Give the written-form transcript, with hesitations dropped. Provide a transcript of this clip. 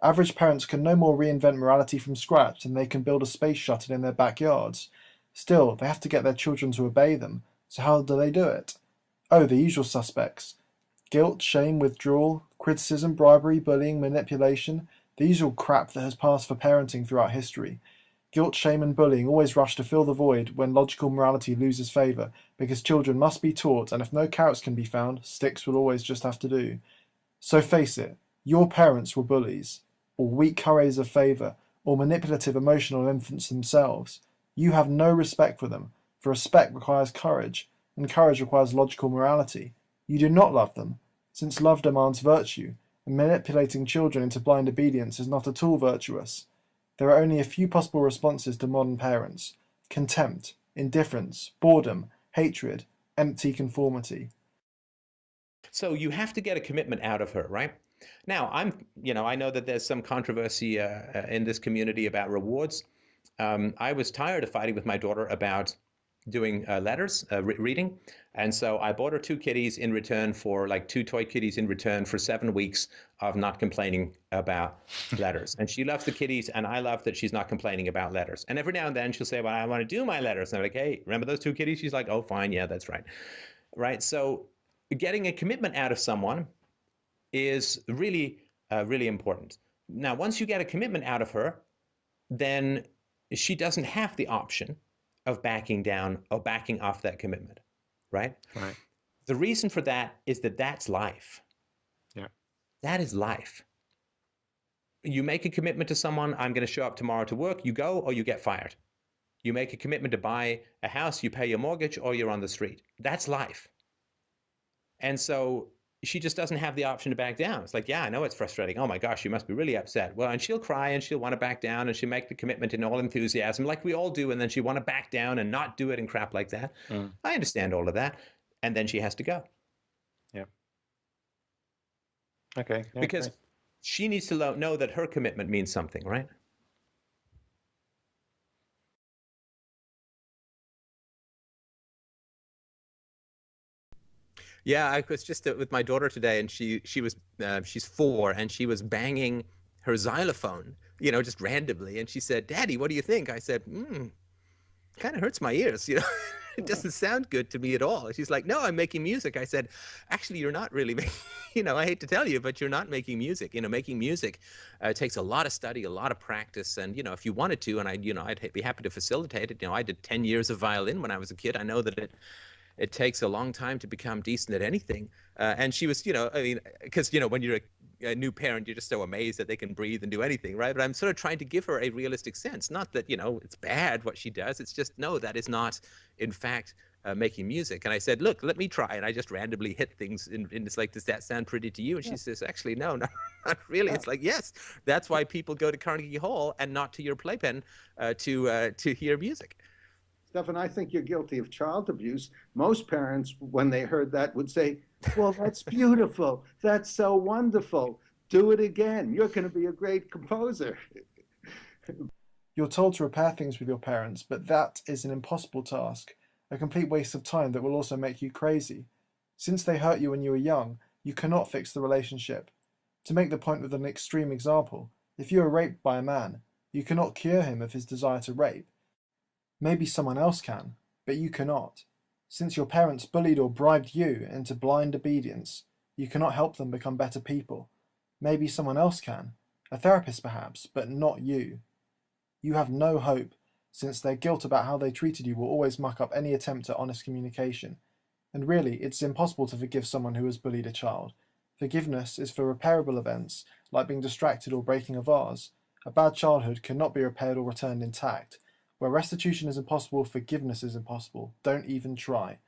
Average parents can no more reinvent morality from scratch than they can build a space shuttle in their backyards. Still, they have to get their children to obey them. So how do they do it? Oh, the usual suspects. Guilt, shame, withdrawal, criticism, bribery, bullying, manipulation, the usual crap that has passed for parenting throughout history. Guilt, shame, and bullying always rush to fill the void when logical morality loses favour, because children must be taught, and if no carrots can be found, sticks will always just have to do. So face it, your parents were bullies, or weak couriers of favour, or manipulative emotional infants themselves. You have no respect for them, for respect requires courage, and courage requires logical morality. You do not love them, since love demands virtue, and manipulating children into blind obedience is not at all virtuous. There are only a few possible responses to modern parents: contempt, indifference, boredom, hatred, empty conformity. So you have to get a commitment out of her, right? Now, I know that there's some controversy in this community about rewards. I was tired of fighting with my daughter about doing letters, reading. And so I bought her two kitties in return for like two toy kitties in return for 7 weeks of not complaining about letters. And she loves the kitties, and I love that she's not complaining about letters. And every now and then she'll say, well, I want to do my letters. And I'm like, hey, remember those two kitties? She's like, oh, fine. Yeah, that's right. Right. So getting a commitment out of someone is really, really important. Now, once you get a commitment out of her, then she doesn't have the option of backing down or backing off that commitment, right? Right. The reason for that is that that's life. Yeah. That is life. You make a commitment to someone, I'm going to show up tomorrow to work, you go or you get fired. You make a commitment to buy a house, you pay your mortgage, or you're on the street. That's life. And so she just doesn't have the option to back down. It's like, yeah, I know it's frustrating. Oh my gosh, you must be really upset. Well, and she'll cry and she'll want to back down and she'll make the commitment in all enthusiasm, like we all do. And then she want to back down and not do it and crap like that. Mm. I understand all of that. And then she has to go. Yeah. Okay. Yeah, Because okay. she needs to know that her commitment means something, right? Yeah, I was just with my daughter today, and she's 4, and she was banging her xylophone, just randomly, and she said, "Daddy, what do you think?" I said, "Kind of hurts my ears, It doesn't sound good to me at all." She's like, "No, I'm making music." I said, "Actually, you're not really making, I hate to tell you, but you're not making music. Making music takes a lot of study, a lot of practice, and if you wanted to, and I'd be happy to facilitate it. I did 10 years of violin when I was a kid. I know that it takes a long time to become decent at anything." And she was, I mean, because, when you're a new parent, you're just so amazed that they can breathe and do anything, right? But I'm sort of trying to give her a realistic sense. Not that, it's bad what she does. It's just, no, that is not, in fact, making music. And I said, look, let me try. And I just randomly hit things. And it's like, does that sound pretty to you? And she says, actually, no, no, not really. It's like, yes, that's why people go to Carnegie Hall and not to your playpen to hear music. Stefan, I think you're guilty of child abuse. Most parents, when they heard that, would say, well, that's beautiful. That's so wonderful. Do it again. You're going to be a great composer. You're told to repair things with your parents, but that is an impossible task, a complete waste of time that will also make you crazy. Since they hurt you when you were young, you cannot fix the relationship. To make the point with an extreme example, if you are raped by a man, you cannot cure him of his desire to rape. Maybe someone else can, but you cannot. Since your parents bullied or bribed you into blind obedience, you cannot help them become better people. Maybe someone else can, a therapist perhaps, but not you. You have no hope, since their guilt about how they treated you will always muck up any attempt at honest communication. And really, it's impossible to forgive someone who has bullied a child. Forgiveness is for repairable events, like being distracted or breaking a vase. A bad childhood cannot be repaired or returned intact. Where restitution is impossible, forgiveness is impossible. Don't even try.